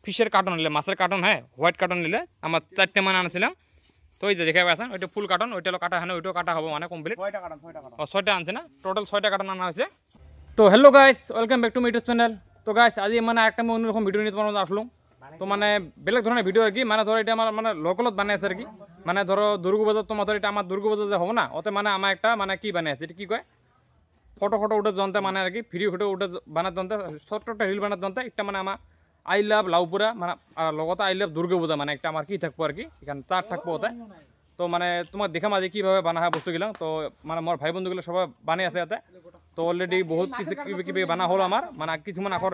ফিশের carton নিলে মাছের carton হ্যাঁ হোয়াইট কার্টন নিলে আমার 4টে মানে আনছিলাম। তো এই যে দেখে পাচ্ছেন ওইটা ফুল কার্টন, ওইটা হলো কাটা হয় না, ওইটাও কাটা হবে মানে কমপ্লিট। 6টা আনছে না, টোটাল 6টা কার্টন আনা হয়েছে। তো hello guys, welcome back to my YouTube channel. তো গাইস আজ মানে একটা আমি অন্যরকম ভিডিও নিয়ে তোমার মধ্যে আসলাম। তো মানে বেলেগ ধরনের ভিডিও আর কি, মানে ধরো এটা আমার মানে লোকালত বানিয়েছে আর কি। মানে ধরো দুর্গাবাজার তোমার ধরো এটা আমার দুর্গাবাজার যে হবে না, ওতে মানে আমার একটা মানে কি বানিয়েছে এটা কি কয় ফটো উঠে জনতে মানে আর কি ফ্রি ফটো উঠে বানাতে জনতে ছোট্ট একটা রিল বানাতে জনতে একটা মানে আমার আই লাভ লাউপুরা মানে আর লগতে আই লাভ দুর্গাপূজা মানে একটা আমার কি থাকবো আর কি, এখানে তার থাকবো ওতে। তো মানে তোমার দেখা মাঝে কীভাবে বানা হয় বস্তুগুলো, তো মানে আমার ভাই বন্ধুগুলো সবাই বানিয়ে আছে এতে। তো অলরেডি বহুত কিছু কিভাবে বানা হলো আমার, মানে কিছুমান আখর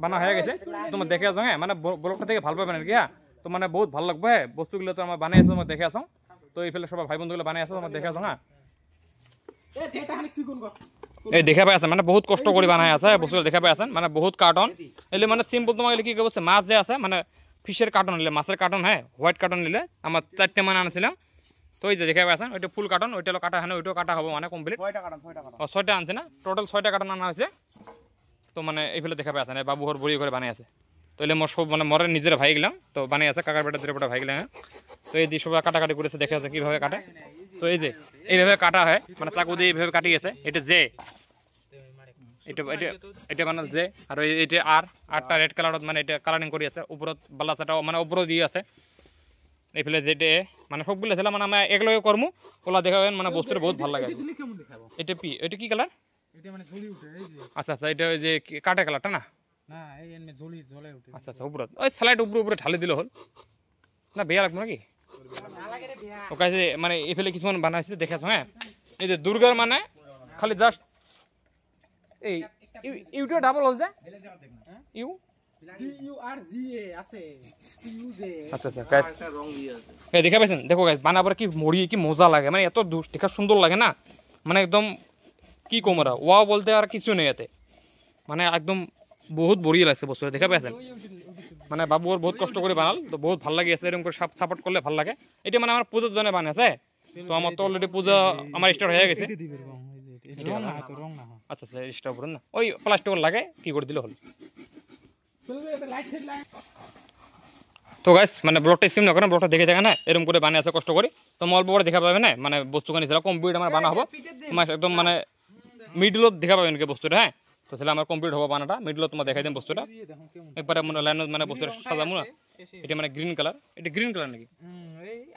বানা হয়ে গেছে। তোমার দেখে আসো হ্যাঁ, মানে ব্লগটা থেকে ভালো পাবেন আর কি। হ্যাঁ তো মানে বহুত ভালো লাগবে হ্যাঁ, বস্তুগুলো তো আমার বানিয়ে আসো তোমার দেখে আসো। তো এই ফেলে সবাই ভাই বন্ধুগুলো বানিয়ে আসো তোমার দেখে আসো। হ্যাঁ এই দেখা পাই আছেন মানে বহুত কষ্ট করে বানাই আছে বস্তুগুলো দেখা পাই আছেন, মানে বহুত কার্টন এলে মানে সিম্পল তোমাকে কি করছে মাছ যে আছে মানে ফিশের কার্টন নিলে মাছের কার্টন হ্যাঁ হোয়াইট কার্টন নিলে আমার 4টে মানে আনছিলাম। তো এই যে দেখে পাচ্ছেন ওইটা ফুল কার্টন, ওইটা হলো কাটা হয় না, ওইটাও কাটা হবে মানে কমপ্লিট। 6টা আনছে না, টোটাল 6টা কার্টন আনা হয়েছে। তো মানে এই ফেলে দেখা পাচ্ছেন বাবু ঘর বড়ি করে বানিয়ে আছে। তো এলে মোর সব মানে মরে নিজের ভাই গেলাম তো বানিয়ে আছে, কাকার বেটা বেটা ভাই গেলাম। তো এই দিয়ে সবাই কাটাকাটি করেছে দেখে আছে কীভাবে কাটে। তো এই যে এইভাবে কাটা হয় মানে চাকু দিয়ে এইভাবে কাটি গেছে। এটা যে এটা এটা এটা মানে যে আর এইটা আরটা রেড কালারত মানে এটা কালারিং করি আছে, উপরত বালাচাটাও মানে উপরও দিয়ে আছে। এই ফেলে যেটা মানে সবগুলো ছিল মানে আমি একলগে করমু ওলা দেখাবেন মানে বস্তুটা বহুত ভালো লাগে। এটা পি এটা কি কালার? আচ্ছা আচ্ছা এটা ওই যে কাটা কালারটা না? আচ্ছা আচ্ছা উপরত ওই স্লাইড উপরে ঢালি দিলে হল না, বেয়া লাগবে নাকি ও কাছে মানে এই ফেলে কিছুমান বানাইছে দেখেছো। হ্যাঁ এই যে দুর্গার মানে খালি জাস্ট এই ইউটা ডাবল হল যে ইউ আচ্ছা আচ্ছা গাইস এই দেখা পাইছেন দেখো গাইস বানাবার কি মরি কি মজা লাগে, মানে এত দেখা সুন্দর লাগে না, মানে একদম কি কমরা ওয়াও বলতে আর কিছু নেই এতে, মানে একদম বহুত বড়িয়া লাগছে বস্তুটা দেখা পাইছেন। মানে বাবু ওর বহুত কষ্ট করে বানাল তো বহুত ভালো লাগে, এরকম করে সাপোর্ট করলে ভালো লাগে। এটা মানে আমার পুজোর জন্য বানিয়েছে, তো আমার তো অলরেডি পূজা আমার স্টার্ট হয়ে গেছে। আচ্ছা আচ্ছা স্টার্ট করুন না, ওই প্লাস্টিক লাগে কি করে দিলে হল। তো গাইস মানে ব্লগটা স্কিপ না করেন, ব্লগটা দেখে দেখেন না এরকম করে বানিয়ে আছে কষ্ট করে। তো অল্প করে দেখা পাবে না মানে বস্তুখানি ছিল কমপ্লিট আমার বানা হবো তোমার একদম মানে মিডলত দেখা পাবেন কি বস্তুটা। হ্যাঁ তো তাহলে আমার কমপ্লিট হবো বানাটা, মিডলত তোমার দেখাই দিন বস্তুটা একবারে মনে লাইন মানে বস্তুটা সাজামু না। এটা মানে গ্রিন কালার, এটা গ্রিন কালার নাকি?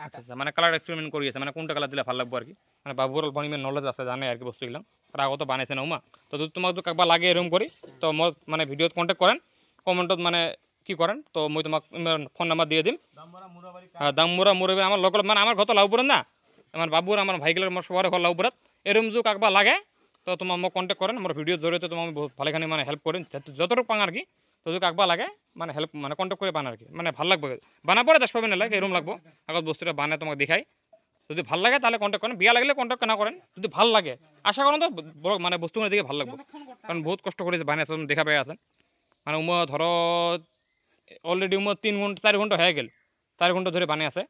আচ্ছা আচ্ছা মানে কালার এক্সপেরিমেন্ট করিয়েছে মানে কোনটা কালার দিলে ভালো লাগবে আর কি, মানে বাবুর অল্প নলেজ আছে জানে আর কি বস্তুগুলো আগত বানাইছে না উমা। তো যদি তোমার যদি কাকবা লাগে এরকম করি তো মোর মানে ভিডিওত কন্ট্যাক্ট করেন, কমেন্টত মানে কি করেন তো মই তোমাক ফোন নাম্বার দিয়ে দিম। হ্যাঁ দামমুরা মুরবি আমার লোকাল মানে আমার ঘর তো লাউপুরাত না, আমার বাবুর আমার ভাইগুলোর আমার সবার ঘর লাউপুরাত। এরকম যদি কাকবা লাগে তো তোমার মোক কন্ট্যাক্ট করেন, আমার ভিডিওর জরিয়ে তোমার আমি বহুত ভালোখানি মানে হেল্প করেন যতটুকু পাং আর কি। তো যদি কাকবা লাগে মানে হেল্প মানে কন্ট্যাক্ট করে বানা আর কি, মানে ভালো লাগবে বানা পরে 10 পাবেন না লাগে এরকম লাগবো আগত বস্তুটা বানায় তোমাকে দেখাই। যদি ভালো লাগে তাহলে কন্ট্যাক্ট করেন, বিয়া লাগলে কন্ট্যাক্ট না করেন, যদি ভালো লাগে আশা করেন তো মানে বস্তুগুলো দেখে ভালো লাগবে, কারণ বহুত কষ্ট করে বানিয়েছে দেখা পেয়ে আছেন। মানে উমর ধরো অলরেডি উমর 3 ঘন্টা 4 ঘন্টা হয়ে গেল, 4 ঘন্টা ধরে বানিয়ে আছে।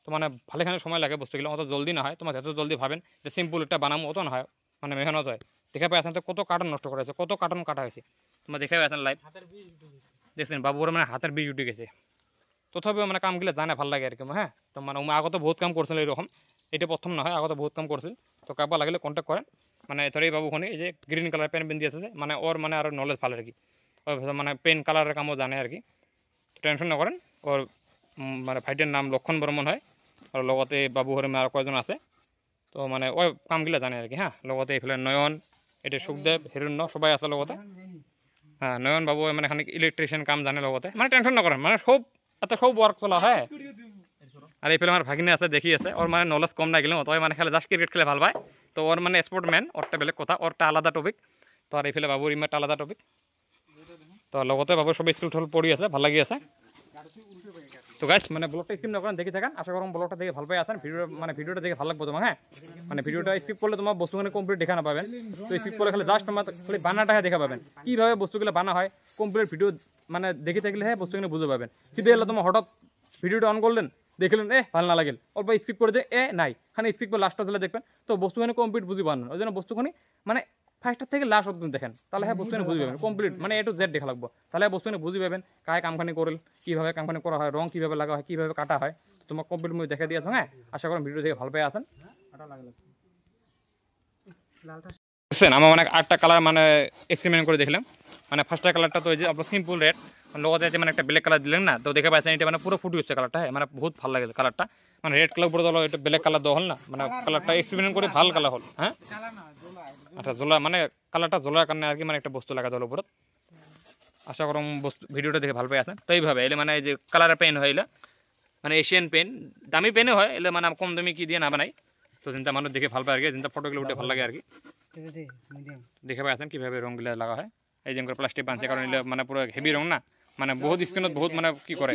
তো মানে ভালোখানি সময় লাগে বস্তুগুলো, অত জলদি না হয়। তোমার এত জলদি ভাবেন যে সিম্পল একটা বানাবো অত না হয়, মানে মেহনত হয়। দেখা পেয়ে আছেন তো কত কার্টন নষ্ট করা হয়েছে, কত কার্টন কাটা হয়েছে তোমার দেখে পেয়ে আছেন লাইভ দেখছেন বাবুর মানে হাতের বীজ উঠে গেছে। তথাপিও মানে কামগুলো জানে ভালো লাগে আর কি। হ্যাঁ তো মানে আগত বহুত কাম করছিল এরকম, এটা প্রথম না হয় আগত বহুত কাম করছিল। তো কাবা লাগলে কন্ট্যাক্ট করেন, মানে ধরে বাবুখানি এই যে গ্রিন কালার পেন পিন্ধি আছে মানে ওর মানে আরও নলেজ ভালো আর কি, ওর মানে পেন কালারের কামও জানে আর কি। টেনশন না করেন, ওর মানে ভাইটির নাম লক্ষণ বর্মন হয় আর লগতে বাবু হরে আর কয়জন আছে, তো মানে ওই কামগুলো জানে আর কি। হ্যাঁ লগতে এইফালে নয়ন, এটা সুখদেব, হিরণ্য সবাই আছে লগতে। হ্যাঁ নয়ন বাবু মানে খানিক ইলেকট্রিশিয়ান কাম জানে লগতে, মানে টেনশন না করেন মানে সব এত সব ওয়ার্ক চলা হয়। আর এইফালে আমার ভাগিনী আছে দেখি আছে, ওর মানে নলেজ কম না গেলেও ওই মানে খেলে জাস্ট ক্রিকেট খেলে ভাল পায়। তো ওর মানে স্পোর্টম্যান, ওরটা বেলেগ কথা, ওরটা আলাদা টপিক। তো আর এইফালে বাবুর ইমারটা আলাদা টপিক। তো লগতে বাবুর সব স্কুল ঠল পড়ি আছে, ভাল লাগি আছে। তো গাইস মানে ব্লগটা স্কিপ না করেন দেখে থাকেন, আশা করুন ব্লগটা দেখে ভালো পাই আছেন। মানে ভিডিওটা দেখে ভালো লাগবে তোমার। হ্যাঁ মানে ভিডিওটা স্কিপ করলে তোমার বস্তুগুলো কমপ্লিট দেখা না পাবেন। তো স্কিপ করে খালি জাস্ট তোমার খালি বানাটা দেখা পাবেন, কীভাবে বস্তুগুলো বানা হয় কমপ্লিট ভিডিও মানে দেখে থাকলে হ্যাঁ বস্তুগুলো বুঝতে পাবেন। কিন্তু এলে তোমার হঠাৎ ভিডিওটা অন করলেন দেখলেন ভালো না লাগেল অল্প স্কিপ করে যে নাই খানি স্কিপ করে লাস্টটা চলে দেখবেন, তো বস্তুখানি কমপ্লিট বুঝি পারেন। ওই জন্য বস্তুখানি মানে ফার্স্টার থেকে লাস্ট অব্দি দেখেন, তাহলে হ্যাঁ বস্তুখানি বুঝে পাবেন কমপ্লিট, মানে A to Z দেখা লাগবো, তাহলে বস্তুখানি বুঝে পাবেন কায় কামখানি করেল, কীভাবে কামখানি করা হয়, রং কীভাবে লাগা হয়, কীভাবে কাটা হয়। তোমার কমপ্লিট মুভি দেখে দিয়েছো। হ্যাঁ, আশা করি ভিডিও দেখে ভালো পেয়ে আসেন। আমার মানে 8টা কালার মানে এক্সপেরিমেন্ট করে দেখলাম। মানে ফার্স্ট কালারটা তো যে আপনার সিম্পল রেড, লগতে যে মানে একটা ব্ল্যাক কালার দিলেন না, তো দেখে পাচ্ছেন এটা মানে পুরো ফুটে হচ্ছে কালারটা। হ্যাঁ, মানে বহুত ভালো লাগে কালারটা, মানে রেড কালার উপরে দল এটা ব্ল্যাক কালার দেওয়া হল না, মানে কালারটা এক্সপেরিমেন্ট করে ভালো কালার হল। হ্যাঁ, আচ্ছা জোলা মানে কালারটা জোলার কারণে আর কি, মানে একটা বস্তু লাগা দল উপর। আশা করুন বস্তু ভিডিওটা দেখে ভালো পেয়ে আসেন। তো এইভাবে এলে মানে যে কালারের পেন হয় এলে মানে এশিয়ান পেন, দামি পেনে হয় এলে, মানে কম দামি কি দিয়ে না বানাই, তো চিন্তা মানুষ দেখে ভালো পায় আর কি, চিন্তা ফটোগুলো উঠে ভালো লাগে আর কি। দেখে পাই আছেন কীভাবে রঙগুলো লাগা হয়। এই যে প্লাস্টিক বানছে, কারণ এলে মানে পুরো হেভি রং না, মানে বহুত স্কিনত বহুত মানে কি করে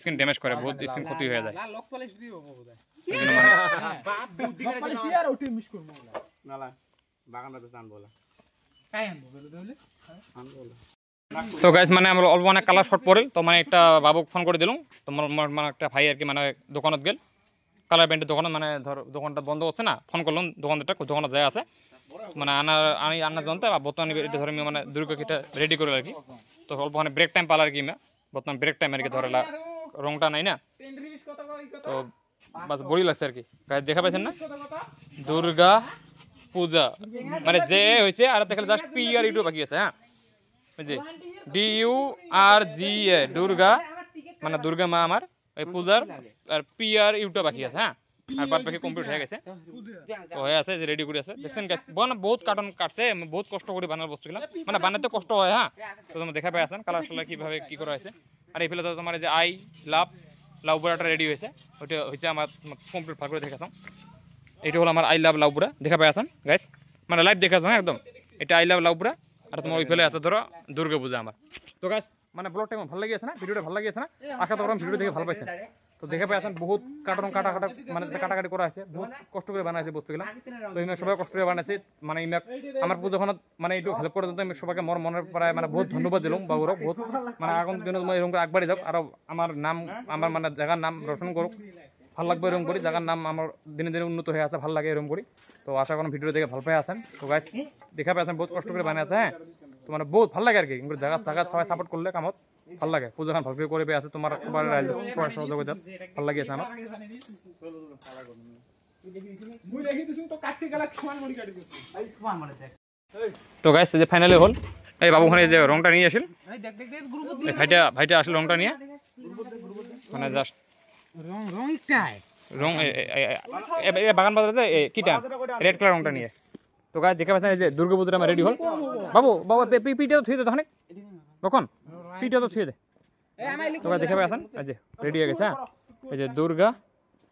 স্কিন ড্যামেজ করে, বহুত স্কিন ক্ষতি হয়ে যায়। তো গাইস মানে আমরা অল্প অনেক কালার শর্ট পড়ে, তো মানে একটা বাবুক ফোন করে দিলাম, তো মানে একটা ভাই আর কি মানে দোকানত গেল, কালার প্যান্টের দোকানত, মানে ধর দোকানটা বন্ধ হচ্ছে না, ফোন করলাম দোকানদারটা, দোকানত যায় আছে মানে আমি আনার জন্য বর্তমানে এটা ধরে মানে দুর্গাটা রেডি করে আর কি। তো অল্প মানে ব্রেক টাইম পালা আর কি, বর্তমান ব্রেক টাইম আর কি, ধরে রংটা নাই না, তো বাস বড়ি লাগছে আর কি। দেখা পাচ্ছেন না, দুর্গা পূজা মানে যে হয়েছে, আর দেখলে জাস্ট PRU বাকি আছে। হ্যাঁ, বুঝলি, DURGA দুর্গা মানে দুর্গা মা আমার, ওই পূজার আর PRU বাকি আছে। হ্যাঁ, আর বাদ বাকি কমপ্লিট হয়ে গেছে, তো হয়ে আছে যে রেডি করে আছে। দেখছেন বহুত কার্টন কাটছে, বহুত কষ্ট করে বানার বস্তুগুলো, মানে বানাতে কষ্ট হয়। হ্যাঁ, তো তোমরা দেখা পাই আছেন কালার সালার কীভাবে কী করা হয়েছে। আর এই ফেলে তো তোমার যে আই লাভ বুড়াটা রেডি হয়েছে, ওইটা হচ্ছে আমার কমপ্লিট ভাগ করে দেখাতাম। এটা হলো আমার আই লাভ লাভ বুড়া, দেখা পাই আছেন গাইস, মানে লাইভ দেখাতাম। হ্যাঁ একদম, এটা আই লাভ লাভ বুড়া, আর তোমার ওই ফেলে আছে ধরো দুর্গা পূজা আমার। তো গাইস মানে ব্লগটা ভালো লাগিয়েছে না, ভিডিওটা ভালো লাগিয়েছে না, আশা করি ভিডিও দেখে ভালো পাইছেন। তো দেখে পাই আছেন বহুত কাটানো কাটাকাটা মানে কাটাকাটি করা আছে, বহুত কষ্ট করে বানাইছে বস্তুগুলো। তো ইমেক সবাই কষ্ট করে বানাইছে, মানে ইমেক আমার পূজাখনত মানে একটু হেল্প করে দিতে আমি সবাইকে মোর মনের প্রায় মানে বহুত ধন্যবাদ দিলাম বাবুরক, বহুত মানে আগামী দিনে এরকম করে আগবাড়ি যাক, আর আমার নাম আমার মানে জায়গার নাম রোশন করুক, ভালো লাগবে এরকম করি, জায়গার নাম আমার দিনে দিনে উন্নত হয়ে আছে, ভালো লাগে এরকম করি। তো আশা করেন ভিডিও দেখে ভালো পাই আছেন। তো গাইস দেখা পাই আছেন বহুত কষ্ট করে বানিয়ে আছে। হ্যাঁ, তো মানে বহুত ভালো লাগে আর কি, জায়গা জায়গা সবাই সাপোর্ট করলে কামত ভালো লাগে, পূজাখান ভালো করে পেয়ে আছে, তোমার সবার সহযোগিতা ভালো লাগিয়েছে আমার। তো গাইস যে ফাইনালি হল, এই বাবুখানে যে রংটা নিয়ে আসিল, ভাইটা আসলে রংটা নিয়ে মানে জাস্ট রং বাগান বাজারে কিটা রেড কালার রংটা নিয়ে। তো গাইস দেখে পাচ্ছেন এই যে দুর্গা পূজাটা আমার রেডি হল। বাবু পিঠে তো থুয়ে দে, তখন কখন পিঠে তো থুয়ে দে। তো গাইস দেখে পাচ্ছেন এই যে রেডি হয়ে গেছে। হ্যাঁ, এই যে দুর্গা,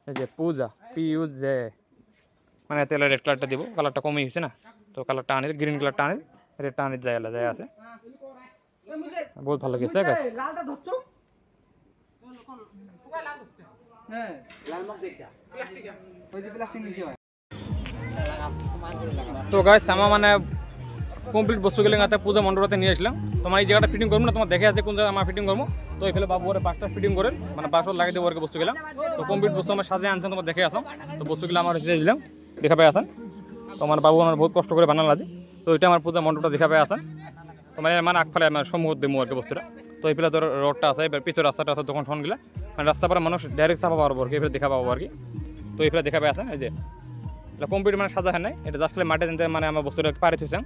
এই যে পূজা PUJ, মানে তেলে রেড কালারটা দিব, কালারটা কমই হয়েছে না, তো কালারটা আনিল, গ্রিন কালারটা আনিল, রেডটা আনিল যায় আছে, বহুত ভালো লাগছে গাইস। তো গাইস আমার মানে কমপ্লিট বস্তুগুলো পূজা মণ্ডপতে নিয়ে আসলাম। তোমার এই জায়গাটা ফিটিং করবো না, তোমার দেখে আছে কোন জায়গায় আমার ফিটিং করবো, তো এই ফেলে বাবু ওরা বাসটা ফিটিং করে মানে বাসটা লাগিয়ে দেবো আর কি বস্তুগুলো। তো কমপ্লিট বস্তু আমার সাজিয়ে আনছেন, তোমার দেখে আসলাম, তো বস্তুগুলো আমার হিসেবে দিলাম, দেখা পাই আসেন। তো আমার বাবু আমার বহুত কষ্ট করে বানাল আজি, তো এটা আমার পূজা মণ্ডপটা দেখা পাই আসেন। তোমার মানে আগফালে আমার সমূহ দেবো আর কি বস্তুটা। তো এই ফেলে ধরো রোডটা আছে, এবার পিছনে রাস্তাটা আছে, দোকান টোকানগুলো মানে রাস্তা পরে মানুষ ডাইরেক্ট চাপা পারবো আর কি, এবার দেখা পাবো আর কি। তো এই ফেলে দেখা পাই আসেন, এই যে কমপ্লিট মানে সাজা হয় নাই, এটা জাস্ট মাঠে জানতে মানে আমার বস্তুটা পারে থুইছেন।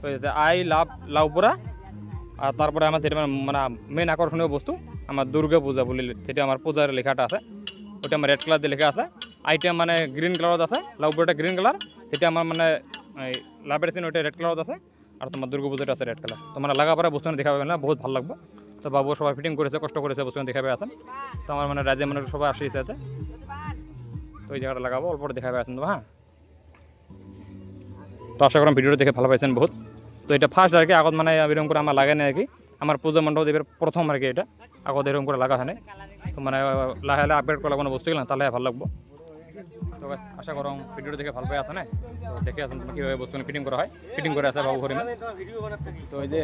তো আই লাভ লাউপুরা, আর তারপরে আমার যেটা মানে মেন আকর্ষণীয় বস্তু আমার দুর্গা পূজা বলে যেটা আমার পূজার লেখাটা আছে, ওটা আমার রেড কালার দিয়ে লেখা আছে। আইটা মানে গ্রিন কালারত আছে, লাউপুরাটা গ্রিন কালার, যেটা আমার মানে লাভের সিন ওইটা রেড কালারত আছে, আর তোমার দুর্গা পূজাটা আছে রেড কালার। তো মানে লাগা পরে বস্তু দেখা পাবেন না, বহুত ভালো লাগবে। তো বাবু সবাই ফিটিং করেছে, কষ্ট করেছে, বস্তু দেখা পাই আছেন। তো আমার মানে রাজ্যে মানে সবাই আসিয়েছে, তো ওই জায়গাটা লাগাবো, অল্প দেখা পাই আছেন তো। হ্যাঁ, তো আশা করেন ভিডিওটা দেখে ভালো পাইছেন বহুত। তো এটা ফার্স্ট আর কি, আগত মানে এরকম করে আমার লাগাই না আর কি, আমার পূজা মণ্ডপ দেবের প্রথম আর কি, এটা আগত এরকম করে লাগা হয় না। তো মানে লাহে লাহে আপগ্রেড করা কোনো বস্তু গেলাম, তাহলে ভালো লাগবো। তো আশা করুন ভিডিওটা দেখে ভালো পাই আছে না, তো দেখে আসুন কীভাবে বস্তুগুলো ফিটিং করা হয়, ফিটিং করে আছে বাবু ঘরে। তো এই যে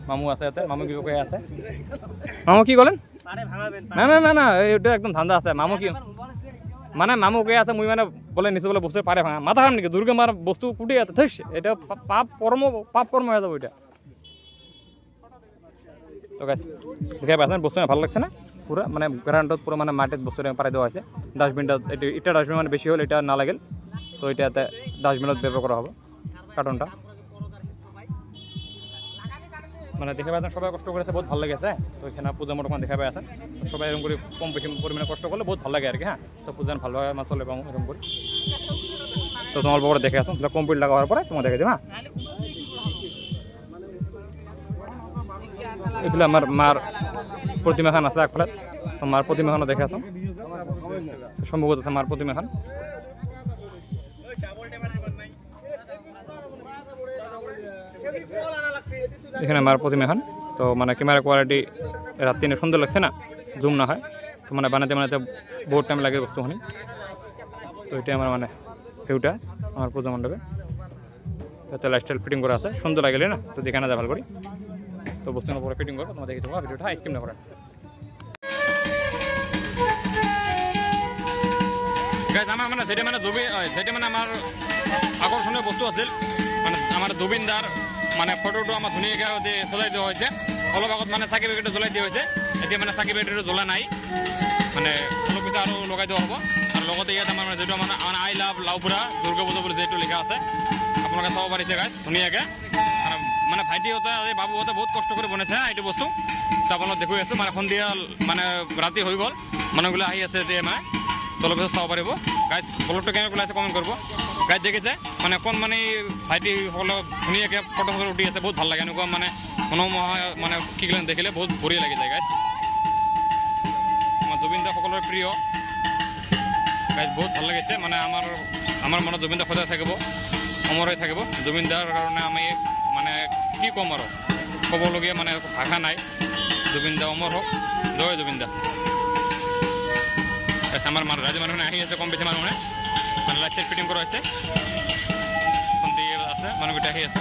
মামু আছে, এতে মামু কি করে আছে, মামু কি বলেন? না না না না, এটা একদম ধান্দা আছে। মামু কি মানে মামু কে আছে মুই মানে বলে নিচে বলে বস্তু পারে ভাঙা মাথা খারাপ নাকি দুর্গে মার বস্তু কুটি আছে থইস এটা পাপ কর্ম হয়ে যাবে ওইটা তো গাইস দেখে পাচ্ছেন বস্তু ভালো লাগছে না পুরো মানে গ্রাউন্ডত পুরো মানে মাটির বস্তু পাড়াই দেওয়া আছে ডাস্টবিনটা এটা ডাস্টবিন মানে বেশি হলে এটা না লাগেল তো এটাতে ডাস্টবিনত ব্যবহার করা হবে কার্টনটা মানে দেখে পাচ্ছেন সবাই কষ্ট করেছে বহুত ভালো লেগেছে তো এখানে পূজা মোটামুটি দেখা পাই আছেন সবাই এরকম করে কম বেশি পরিমাণে কষ্ট করলে বহুত ভালো লাগে আর কি হ্যাঁ তো পূজা ভালোভাবে আমার চলে পাবো এরকম করে তো তোমার বড় দেখে আসুন তাহলে কমপ্লিট লাগাবার পরে তোমার দেখে দেবো হ্যাঁ এগুলো আমার মার প্রতিমাখান আছে একফালে তো মার প্রতিমাখানও দেখে আসুন সম্ভবত মার প্রতিমাখান এখানে আমার প্রতিমাখান তো মানে ক্যামেরা কোয়ালিটি রাত্রি সুন্দর লাগছে না জুম না হয় তো মানে বানাতে বহুত টাইম লাগে বস্তুখানি তো এটা আমার মানে ভিউটা আমার পূজা মণ্ডপে তাতে লাইফস্টাইল ফিটিং করা আছে সুন্দর লাগলে না তো দেখানো যায় ভালো করি তো বস্তুর পরে ফিটিং করবো তোমার দেখে দেবো ভিডিওটা স্কিপ না করে আমার মানে সেটা মানে সেটা মানে আমার আকর্ষণীয় বস্তু আছিল মানে আমার জুবিনদার মানে ফটোটো আমার ধুনীয়াকৈ সজাই দেওয়া হয়েছে অলপ আগত মানে চাকি বেগেটে জ্বলাই দিয়া হয়েছে এতিয়া মানে চাকি বেগেটে জ্বলা নাই মানে অলপ পিছত আৰু লগাই দেওয়া হব আর লগতে ইয়াত আমার যেটো মানে আই লাভ লাউপুরা দুর্গা পুজো বলে যেটো লেখা আছে আপনারা চাব পাৰিছে গাইজ ধুনীয়াকৈ আর মানে ভাইটিহঁতে বাবুহঁতে বহুত কষ্ট করে বনাইছে এইটো বস্তু তো আপোনালোক দেখুই আছো মানে সন্ধিয়া মানে রাতি হৈ গ'ল মানুহগুলো আহি আছে যে মানে তলৰ পিছত চাব পাৰিব গাইজ ব্লগটো কেনেকৈ ওলাইছে কমেণ্ট কৰিব গাইজ দেখিছে মানে অকণ মানে ভাইটিসকলক ধুনীয়াকৈ ফটো উঠি আছে বহুত ভাল লাগে এনেকুৱা মানে মনোমোহা মানে কি দেখিলে বহুত বঢ়িয়া লাগি যায় গাইজ আমাৰ জুবিন দা সকলোৰে প্ৰিয় গাইজ বহুত ভাল লাগিছে মানে আমাৰ মনত জুবিন দা সদায় থাকিব অমৰ হৈ থাকিব জুবিন দাৰ কাৰণে আমি মানে কি ক'ম আৰু ক'বলগীয়া মানে ভাষা নাই জুবিন দা অমৰ হওক জয় জুবিন দা আমার রাজ্য মানুষ আহি আছে কম বেশি মানুষে মানে লাইট ফিটিং করা হয়েছে আছে মানুষটা আহি আছে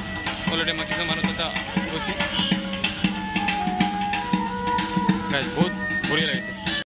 অলরেডি আমার কিছু মানুষ গৈছে বহুত বঢ়িয়া লাগিছে